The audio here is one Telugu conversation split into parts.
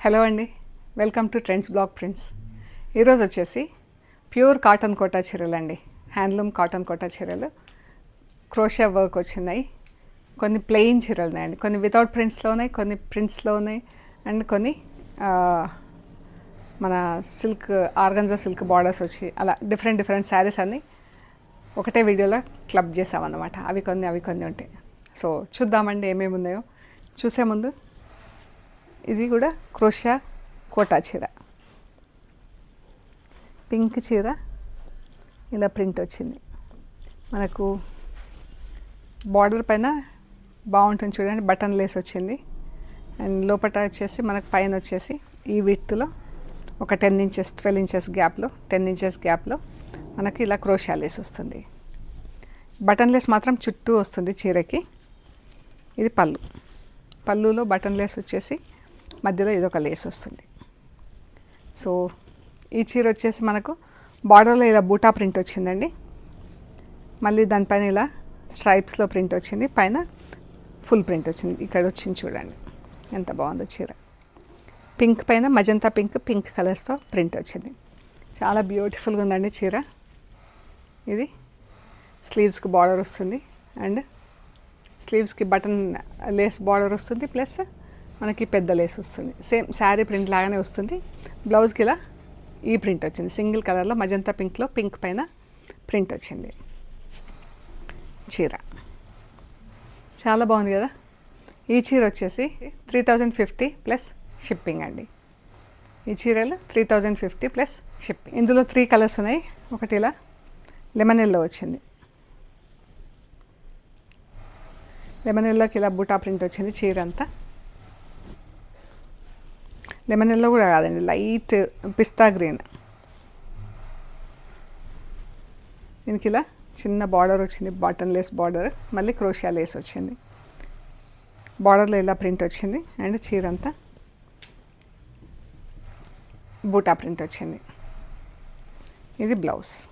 హలో అండి, welcome to trends blog prints. ఈరోజు వచ్చేసి ప్యూర్ కాటన్ కోటా చీరలు అండి. హ్యాండ్లూమ్ కాటన్ కోటా చీరలు క్రోషియా వర్క్ వచ్చినాయి. కొన్ని ప్లెయిన్ చీరలు ఉన్నాయండి, కొన్ని వితౌట్ ప్రింట్స్లో ఉన్నాయి, కొన్ని ప్రింట్స్లో ఉన్నాయి, అండ్ కొన్ని మన సిల్క్ ఆర్గంజా సిల్క్ బార్డర్స్ వచ్చి అలా డిఫరెంట్ శారీస్ అన్నీ ఒకటే వీడియోలో క్లబ్ చేసామన్నమాట. అవి కొన్ని ఉంటాయి. సో చూద్దామండి ఏమేమి ఉన్నాయో. చూసే ముందు ఇది కూడా క్రోషియా కోటా చీర, పింక్ చీర, ఇలా ప్రింట్ వచ్చింది. మనకు బార్డర్ పైన బాగుంటుంది చూడండి, బటన్ లేస్ వచ్చింది. అండ్ లోపల వచ్చేసి మనకు పైన వచ్చేసి ఈ విడ్త్లో ఒక 10 ఇంచెస్ 12 ఇంచెస్ గ్యాప్లో 10 ఇంచెస్ గ్యాప్లో మనకి ఇలా క్రోషియా లేస్ వస్తుంది. బటన్ లేస్ మాత్రం చుట్టూ వస్తుంది చీరకి. ఇది పళ్ళులో బటన్ లేస్ వచ్చేసి మధ్యలో ఇదొక లేస్ వస్తుంది. సో ఈ చీర వచ్చేసి మనకు బార్డర్లో ఇలా బూటా ప్రింట్ వచ్చిందండి. మళ్ళీ దానిపైన ఇలా స్ట్రైప్స్లో ప్రింట్ వచ్చింది, పైన ఫుల్ ప్రింట్ వచ్చింది. ఇక్కడ వచ్చింది చూడండి ఎంత బాగుందో చీర. పింక్ పైన మజంతా పింక్ కలర్స్తో ప్రింట్ వచ్చింది. చాలా బ్యూటిఫుల్గా ఉందండి చీర. ఇది స్లీవ్స్కి బార్డర్ వస్తుంది, అండ్ స్లీవ్స్కి బటన్ లేస్ బార్డర్ వస్తుంది, ప్లస్ మనకి పెద్ద లేస్ వస్తుంది. సేమ్ శారీ ప్రింట్ లాగానే వస్తుంది. బ్లౌజ్కి ఇలా ఈ ప్రింట్ వచ్చింది, సింగిల్ కలర్లో మజంతా పింక్లో పింక్ పైన ప్రింట్ వచ్చింది. చీర చాలా బాగుంది కదా. ఈ చీర వచ్చేసి 3050 ప్లస్ షిప్పింగ్ అండి. ఈ చీరలు 3050 ప్లస్ షిప్పింగ్. ఇందులో 3 కలర్స్ ఉన్నాయి. ఒకటి ఇలా లెమన్ ఎల్లో వచ్చింది, లెమన్ ఎల్లోకి ఇలా బూటా ప్రింట్ వచ్చింది చీర అంతా. లెమన్ ఎల్లో కూడా కాదండి, లైట్ పిస్తా గ్రీన్. దీనికి ఇలా చిన్న బార్డర్ వచ్చింది, బటన్ లేస్ బార్డర్, మళ్ళీ క్రోషియా లేస్ వచ్చింది. బార్డర్లో ఇలా ప్రింట్ వచ్చింది, అండ్ చీర అంతా బూటా ప్రింట్ వచ్చింది. ఇది బ్లౌజ్కి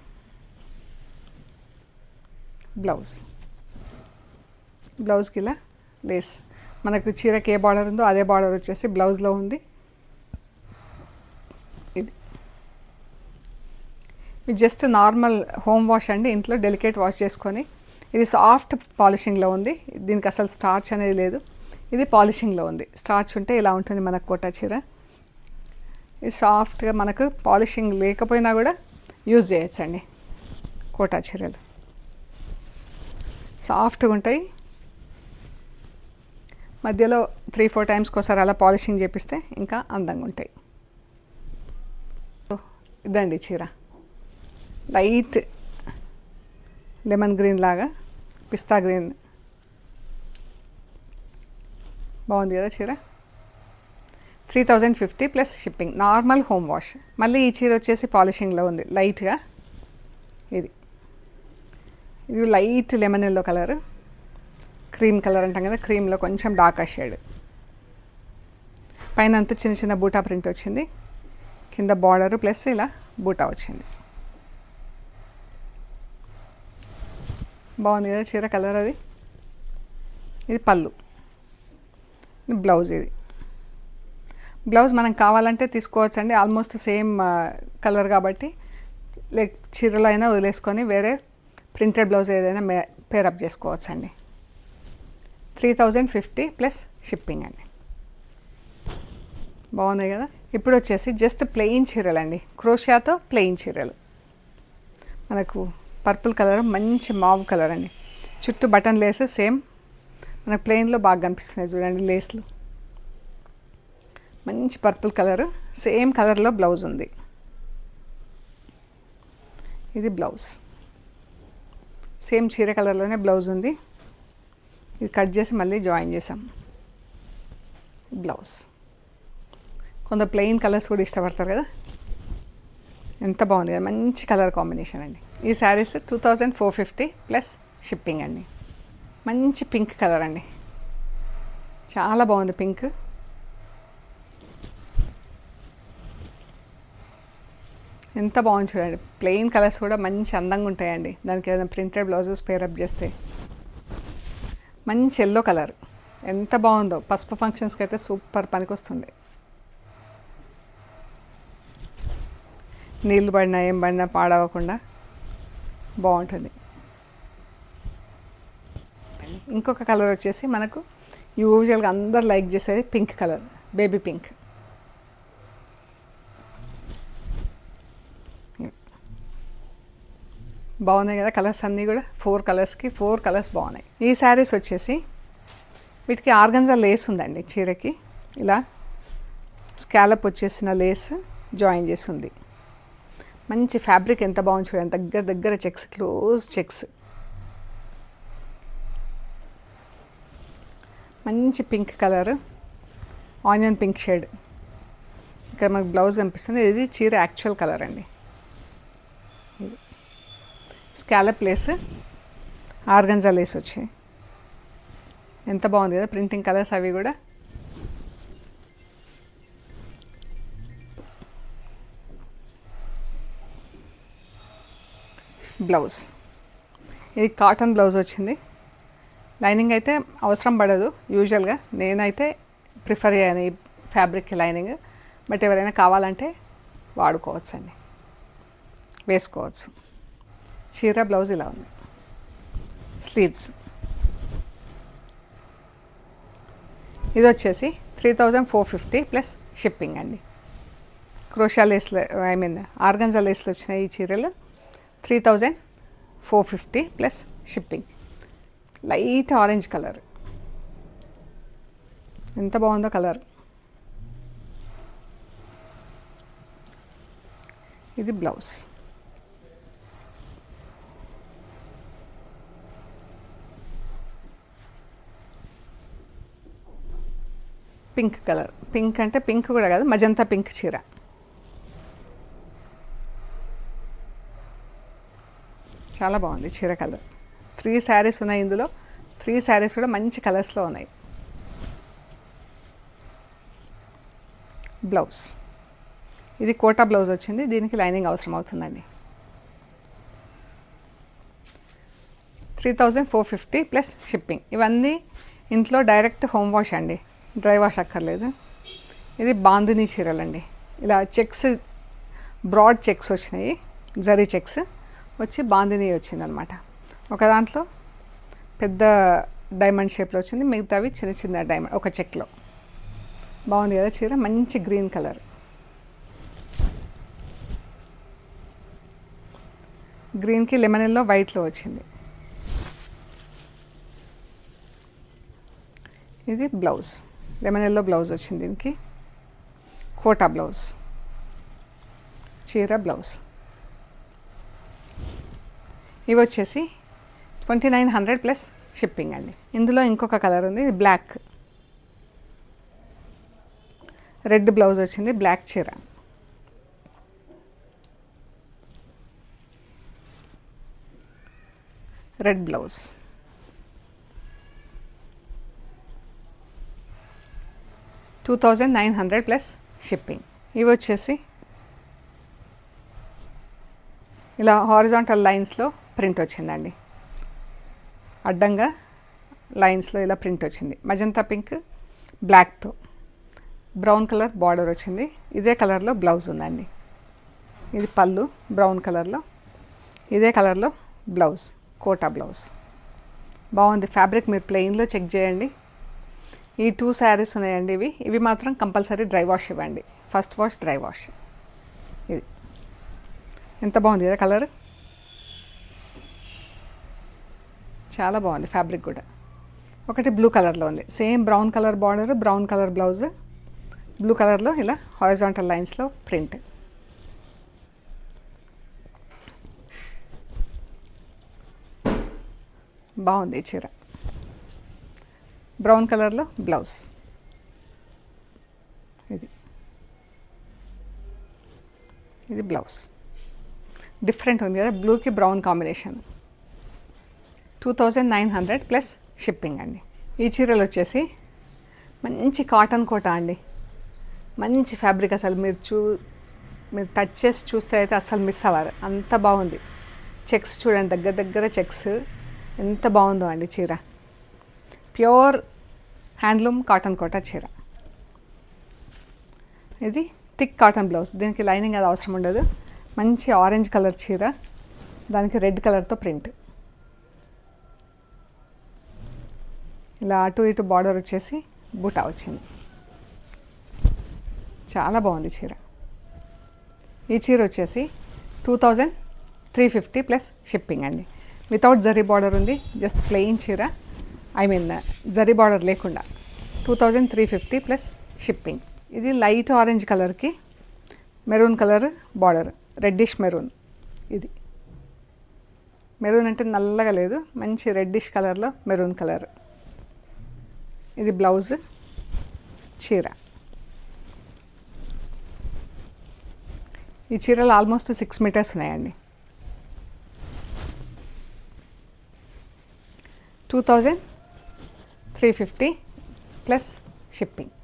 ఇలా లేస్. మనకు చీరకి ఏ బార్డర్ ఉందో అదే బార్డర్ వచ్చేసి బ్లౌజ్లో ఉంది. ఇది జస్ట్ నార్మల్ హోమ్ వాష్ అండి, ఇంట్లో డెలికేట్ వాష్ చేసుకొని. ఇది సాఫ్ట్ పాలిషింగ్లో ఉంది, దీనికి అసలు స్టార్చ్ అనేది లేదు. ఇది పాలిషింగ్లో ఉంది. స్టార్చ్ ఉంటే ఇలా ఉంటుంది మనకు కోటా చీర. ఇది సాఫ్ట్గా మనకు పాలిషింగ్ లేకపోయినా కూడా యూజ్ చేయొచ్చండి. కోటా చీరలు సాఫ్ట్గా ఉంటాయి. మధ్యలో 3-4 టైమ్స్కి ఒకసారి అలా పాలిషింగ్ చేపిస్తే ఇంకా అందంగా ఉంటాయి. ఇదండి చీర, లైట్ లెమన్ గ్రీన్ లాగా పిస్తా గ్రీన్. బాగుంది కదా చీర. 3050 plus shipping, normal home wash. మళ్ళీ ఈ చీర వచ్చేసి పాలిషింగ్లో ఉంది లైట్గా. ఇది light lemon yellow colour, cream colour అంటాం కదా, క్రీమ్లో కొంచెం డార్క్ షేడ్. పైన అంతా చిన్న బూటా ప్రింట్ వచ్చింది, కింద బార్డర్ ప్లస్ ఇలా బూటా వచ్చింది. బాగుంది కదా చీర కలర్. అది ఇది పళ్ళు, బ్లౌజ్. ఇది బ్లౌజ్ మనం కావాలంటే తీసుకోవచ్చండి, ఆల్మోస్ట్ సేమ్ కలర్ కాబట్టి. లైక్ చీరలో అయినా వదిలేసుకొని వేరే ప్రింటెడ్ బ్లౌజ్ ఏదైనా పేరప్ చేసుకోవచ్చండి. 3050 ప్లస్ షిప్పింగ్ అండి. బాగున్నాయి కదా. ఇప్పుడు వచ్చేసి జస్ట్ ప్లెయిన్ చీరలు అండి, క్రోషియాతో ప్లెయిన్ చీరలు. మనకు పర్పుల్ కలర్, మంచి మావ్ కలర్ అండి. చుట్టూ బటన్ లేస్ సేమ్ మనకు ప్లెయిన్లో బాగా కనిపిస్తున్నాయి చూడండి లేస్లు. మంచి పర్పుల్ కలర్, సేమ్ కలర్లో బ్లౌజ్ ఉంది. ఇది బ్లౌజ్, సేమ్ చీర కలర్లోనే బ్లౌజ్ ఉంది. ఇది కట్ చేసి మళ్ళీ జాయిన్ చేసాం. బ్లౌజ్. కొంత ప్లెయిన్ కలర్స్ కూడా ఇష్టపడతారు కదా. ఎంత బాగుంది కదా, మంచి కలర్ కాంబినేషన్ అండి. ఈ శారీస్ 2450 ప్లస్ షిప్పింగ్ అండి. మంచి పింక్ కలర్ అండి, చాలా బాగుంది పింక్. ఎంత బాగుంది చూడండి. ప్లెయిన్ కలర్స్ కూడా మంచి అందంగా ఉంటాయండి, దానికి ఏదైనా ప్రింటెడ్ బ్లౌజెస్ పేరప్ చేస్తే. మంచి ఎల్లో కలర్ ఎంత బాగుందో, పసుపు ఫంక్షన్స్కి అయితే సూపర్ పనికొస్తుంది. నీళ్ళు పడినా ఏం పడినా పాడవకుండా బాగుంటుంది. ఇంకొక కలర్ వచ్చేసి మనకు యూజువల్గా అందరు లైక్ చేసేది పింక్ కలర్, బేబీ పింక్. బాగున్నాయి కదా కలర్స్ అన్నీ కూడా. 4 కలర్స్కి 4 కలర్స్ బాగున్నాయి. ఈ శారీస్ వచ్చేసి వీటికి ఆర్గంజా లేస్ ఉందండి. చీరకి ఇలా స్కాలప్ వచ్చేసిన లేస్ జాయిన్ చేసి ఉంది. మంచి ఫ్యాబ్రిక్ ఎంత బాగుంది చూడండి. దగ్గర దగ్గర చెక్స్, క్లోజ్ చెక్స్. మంచి pink colour, onion pink shade. ఇక్కడ మనకు బ్లౌజ్ కనిపిస్తుంది. ఇది చీర యాక్చువల్ కలర్ అండి. స్కాలప్ లేస్, ఆర్గంజా లేస్ వచ్చి ఎంత బాగుంది కదా ప్రింటింగ్ కలర్స్ అవి కూడా. బ్లౌజ్ ఇది కాటన్ బ్లౌజ్ వచ్చింది. లైనింగ్ అయితే అవసరం పడదు యూజువల్గా. నేనైతే ప్రిఫర్ చేయను ఈ ఫ్యాబ్రిక్కి లైనింగ్. బట్ ఎవరైనా కావాలంటే వాడుకోవచ్చు అండి, వేసుకోవచ్చు. చీర బ్లౌజ్ ఇలా ఉంది. స్లీవ్స్ ఇది వచ్చేసి 3450 ప్లస్ షిప్పింగ్ అండి. క్రోషా లేస్లో ఆర్గంజా లేస్లో వచ్చిన ఈ చీరలు 3450 plus shipping. Light orange colour, ఎంత బాగుందో కలర్. ఇది బ్లౌజ్. పింక్ కలర్, పింక్ అంటే పింక్ కూడా కాదు, మజంతా పింక్ చీర. చాలా బాగుంది చీర కలర్. 3 శారీస్ ఉన్నాయి ఇందులో. 3 శారీస్ కూడా మంచి కలర్స్లో ఉన్నాయి. బ్లౌజ్ ఇది కోటా బ్లౌజ్ వచ్చింది. దీనికి లైనింగ్ అవసరం అవుతుందండి. 3450 ప్లస్ షిప్పింగ్. ఇవన్నీ ఇంట్లో డైరెక్ట్ హోమ్ వాష్ అండి, డ్రై వాష్ అక్కర్లేదు. ఇది బాందినీ చీరలండి. ఇలా చెక్స్, బ్రాడ్ చెక్స్ వచ్చినాయి, జరీ చెక్స్ వచ్చి బాందినీ వచ్చిందనమాట. ఒక దాంట్లో పెద్ద డైమండ్ షేప్లో వచ్చింది, మిగతావి చిన్న చిన్న డైమండ్ ఒక చెక్లో. బాగుంది కదా చీర. మంచి గ్రీన్ కలర్. గ్రీన్కి లెమన్ ఎల్లో వైట్లో వచ్చింది. ఇది బ్లౌజ్, లెమన్ ఎల్లో బ్లౌజ్ వచ్చింది. దీనికి కోటా బ్లౌజ్, చీర బ్లౌజ్. ఇవి వచ్చేసి 2900 ప్లస్ షిప్పింగ్ అండి. ఇందులో ఇంకొక కలర్ ఉంది, ఇది బ్లాక్. రెడ్ బ్లౌజ్ వచ్చింది, బ్లాక్ చీర. Red blouse. $2900 plus shipping. ఇవి వచ్చేసి ఇలా హారిజాంటల్ లైన్స్లో ప్రింట్ వచ్చిందండి. అడ్డంగా లైన్స్లో ఇలా ప్రింట్ వచ్చింది. మజంతా పింక్ బ్లాక్తో బ్రౌన్ కలర్ బార్డర్ వచ్చింది. ఇదే కలర్లో బ్లౌజ్ ఉందండి. ఇది పళ్ళు బ్రౌన్ కలర్లో, ఇదే కలర్లో బ్లౌజ్, కోటా బ్లౌజ్. బాగుంది ఫ్యాబ్రిక్. మీరు ప్లెయిన్లో చెక్ చేయండి. ఈ 2 శారీస్ ఉన్నాయండి. ఇవి మాత్రం కంపల్సరీ డ్రై వాష్ ఇవ్వండి. First wash, dry wash. ఇది ఎంత బాగుంది కదా కలర్. చాలా బాగుంది ఫ్యాబ్రిక్ కూడా. ఒకటి బ్లూ కలర్లో ఉంది, same brown colour border, brown colour blouse, blue కలర్లో ఇలా హారిజాంటల్ లైన్స్లో ప్రింట్. బాగుంది ఈ చీర. బ్రౌన్ కలర్లో బ్లౌజ్. ఇది బ్లౌజ్. డిఫరెంట్ ఉంది కదా, బ్లూకి బ్రౌన్ కాంబినేషన్. 2900 ప్లస్ షిప్పింగ్ అండి. ఈ చీరలు వచ్చేసి మంచి కాటన్ కోటా అండి. మంచి ఫ్యాబ్రిక్. అసలు మీరు టచ్ చేసి చూస్తే అయితే అసలు మిస్ అవ్వరు, అంత బాగుంది. చెక్స్ చూడండి, దగ్గర దగ్గర చెక్స్. ఎంత బాగుందో అండి చీర. ప్యూర్ హ్యాండ్లూమ్ కాటన్ కోటా చీర. ఇది థిక్ కాటన్ బ్లౌజ్. దీనికి లైనింగ్ అది అవసరం ఉండదు. మంచి ఆరెంజ్ కలర్ చీర, దానికి రెడ్ కలర్తో ప్రింట్. ఇలా అటు ఇటు బార్డర్ వచ్చేసి బూటా వచ్చింది. చాలా బాగుంది చీర. ఈ చీర వచ్చేసి 2350 ప్లస్ షిప్పింగ్ అండి. వితౌట్ జరీ బార్డర్ ఉంది, జస్ట్ ప్లెయిన్ చీర, జరీ బార్డర్ లేకుండా 2350 ప్లస్ షిప్పింగ్. ఇది లైట్ ఆరెంజ్ కలర్కి maroon colour border, reddish maroon. ఇది మెరూన్ అంటే నల్లగా లేదు, మంచి రెడ్డిష్ కలర్లో మెరూన్ కలర్. ఇది బ్లౌజ్, చీర. ఈ చీరలు ఆల్మోస్ట్ 6 మీటర్స్ ఉన్నాయండి. 2350 ప్లస్ షిప్పింగ్.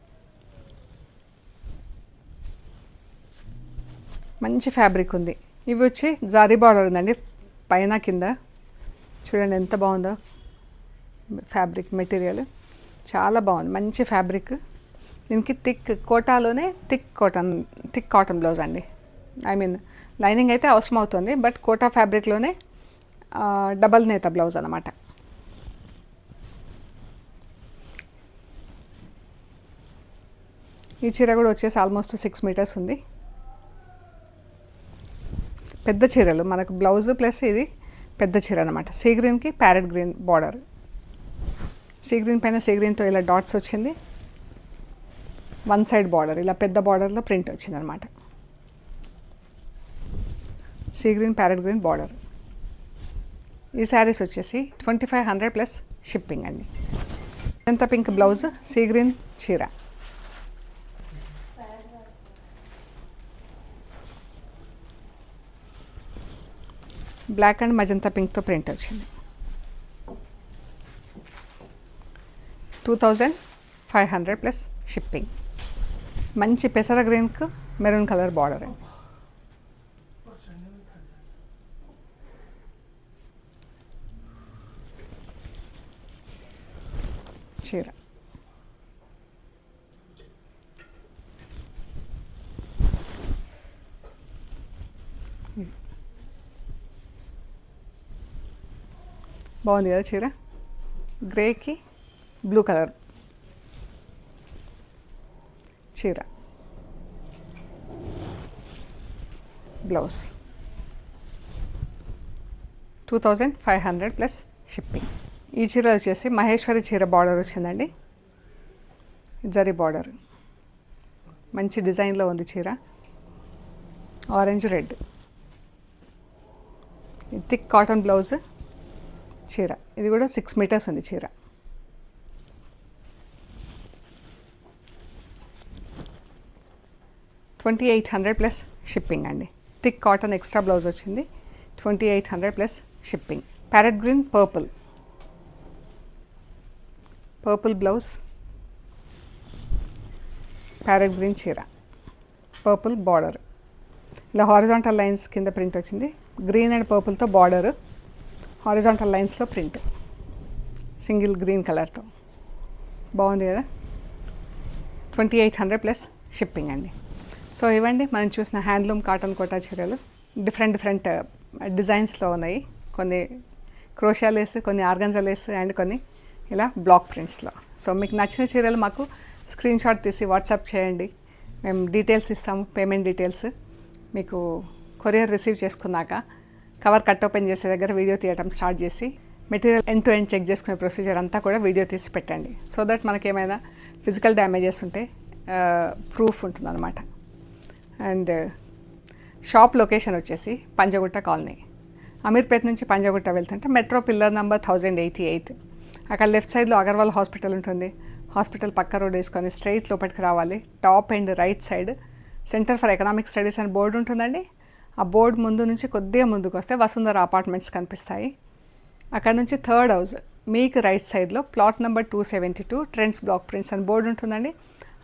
మంచి ఫ్యాబ్రిక్ ఉంది. ఇవి వచ్చి జారీ బార్డర్ ఉందండి పైన కింద. చూడండి ఎంత బాగుందో ఫ్యాబ్రిక్ మెటీరియల్, చాలా బాగుంది. మంచి ఫ్యాబ్రిక్. దీనికి థిక్ కోటాలోనే థిక్ కాటన్ బ్లౌజ్ అండి. లైనింగ్ అయితే అవసరం అవుతుంది, బట్ కోటా ఫ్యాబ్రిక్లోనే డబల్ నేత బ్లౌజ్ అన్నమాట. ఈ చీర కూడా వచ్చేసి ఆల్మోస్ట్ 6 మీటర్స్ ఉంది. పెద్ద చీరలు మనకు బ్లౌజ్ ప్లస్ ఇది పెద్ద చీర అనమాట. సీ గ్రీన్కి parrot green border, sea green పైన సీ గ్రీన్తో ఇలా డాట్స్ వచ్చింది. వన్ సైడ్ బార్డర్ ఇలా పెద్ద బార్డర్లో ప్రింట్ వచ్చింది అనమాట. Sea green parrot green border. ఈ శారీస్ వచ్చేసి 2500 ప్లస్ షిప్పింగ్ అండి. ఎంత పింక్ బ్లౌజ్, సీ గ్రీన్ చీర. బ్లాక్ అండ్ మజంతా పింక్తో ప్రింట్ వచ్చింది. 2500 ప్లస్ షిప్పింగ్. మంచి పెసర గ్రీన్కు మెరూన్ కలర్ బార్డర్ అండి. చీర బాగుంది కదా చీర. గ్రేకి బ్లూ కలర్ చీర, బ్లౌజ్. 2500 plus shipping. ఈ చీర వచ్చేసి మహేశ్వరి చీర బార్డర్ వచ్చిందండి, జరీ బార్డర్. మంచి డిజైన్లో ఉంది చీర, orange red. Thick cotton blouse, చీర. ఇది కూడా 6 మీటర్స్ ఉంది చీర. $2800 ప్లస్ షిప్పింగ్ అండి. థిక్ కాటన్ ఎక్స్ట్రా బ్లౌజ్ వచ్చింది. 2800 plus shipping. Parrot green purple blouse, parrot green చీర, పర్పుల్ బార్డర్. ఇలా హారిజాంటల్ లైన్స్ కింద ప్రింట్ వచ్చింది. గ్రీన్ అండ్ పర్పుల్తో బార్డరు, హారిజాంటల్ లైన్స్లో ప్రింట్, సింగిల్ గ్రీన్ కలర్తో. బాగుంది కదా. 2800 ప్లస్ షిప్పింగ్ అండి. సో ఇవ్వండి మనం చూసిన హ్యాండ్లూమ్ కాటన్ కోటా చీరలు. డిఫరెంట్ డిజైన్స్లో ఉన్నాయి. కొన్ని క్రోషియా లేస్, కొన్ని ఆర్గంజా లేస్ అండ్ కొన్ని ఇలా బ్లాక్ ప్రింట్స్లో. సో మీకు నచ్చిన చీరలు మాకు స్క్రీన్ షాట్ తీసి వాట్సాప్ చేయండి. మేము డీటెయిల్స్ ఇస్తాము, పేమెంట్ డీటెయిల్స్. మీకు కొరియర్ రిసీవ్ చేసుకున్నాక కవర్ కట్ ఓపెన్ చేసే దగ్గర వీడియో తీయటం స్టార్ట్ చేసి material end to end check చేసుకునే ప్రొసీజర్ అంతా కూడా వీడియో తీసి పెట్టండి. సో దట్ మనకేమైనా ఫిజికల్ డ్యామేజెస్ ఉంటే ప్రూఫ్ ఉంటుందన్నమాట. అండ్ షాప్ లొకేషన్ వచ్చేసి పంజగుట్ట కాలనీ. అమీర్పేట్ నుంచి పంజగుట్ట వెళ్తుంటే మెట్రో పిల్లర్ నెంబర్ 1088. అక్కడ లెఫ్ట్ సైడ్లో అగర్వాల్ హాస్పిటల్ ఉంటుంది. హాస్పిటల్ పక్క రోడ్ వేసుకొని స్ట్రైట్ లోపలికి రావాలి. Top and right side centre for economic studies అని బోర్డు ఉంటుందండి. ఆ బోర్డు ముందు నుంచి కొద్దిగా ముందుకు వస్తే వసుంధర అపార్ట్మెంట్స్ కనిపిస్తాయి. అక్కడ నుంచి థర్డ్ హౌస్ మీకు రైట్ సైడ్లో plot number 272 trends block prints అని బోర్డు ఉంటుందండి.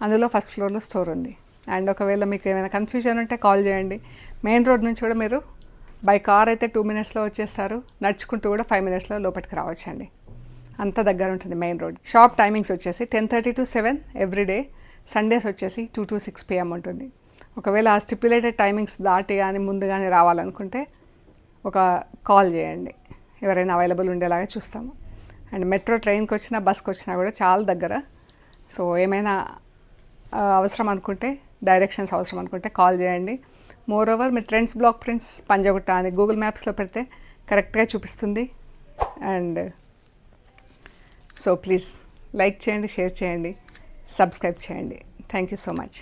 అందులో ఫస్ట్ ఫ్లోర్లో స్టోర్ ఉంది. అండ్ ఒకవేళ మీకు ఏమైనా కన్ఫ్యూజన్ ఉంటే కాల్ చేయండి. మెయిన్ రోడ్ నుంచి కూడా మీరు బై కార్ అయితే 2 మినిట్స్లో వచ్చేస్తారు, నడుచుకుంటూ కూడా 5 మినిట్స్లో లోపలికి రావచ్చండి. అంత దగ్గర ఉంటుంది మెయిన్ రోడ్. షాప్ టైమింగ్స్ వచ్చేసి 10:30 to 7 ఎవ్రీడే. సండేస్ వచ్చేసి 2 to 6 PM ఉంటుంది. ఒకవేళ ఆ స్టిప్యులేటెడ్ టైమింగ్స్ దాటి కానీ ముందు కానీ రావాలనుకుంటే ఒక కాల్ చేయండి, ఎవరైనా అవైలబుల్ ఉండేలాగా చూస్తాము. అండ్ మెట్రో ట్రైన్కి వచ్చినా బస్కి వచ్చినా కూడా చాలా దగ్గర. సో ఏమైనా అవసరం అనుకుంటే, డైరెక్షన్స్ అవసరం అనుకుంటే కాల్ చేయండి. మోర్ ఓవర్ మీరు ట్రెండ్స్ బ్లాక్ ప్రింట్స్ పంజగుట్ట అని గూగుల్ మ్యాప్స్లో పెడితే కరెక్ట్గా చూపిస్తుంది. అండ్ సో ప్లీజ్ లైక్ చేయండి, షేర్ చేయండి, సబ్స్క్రైబ్ చేయండి. Thank you so much.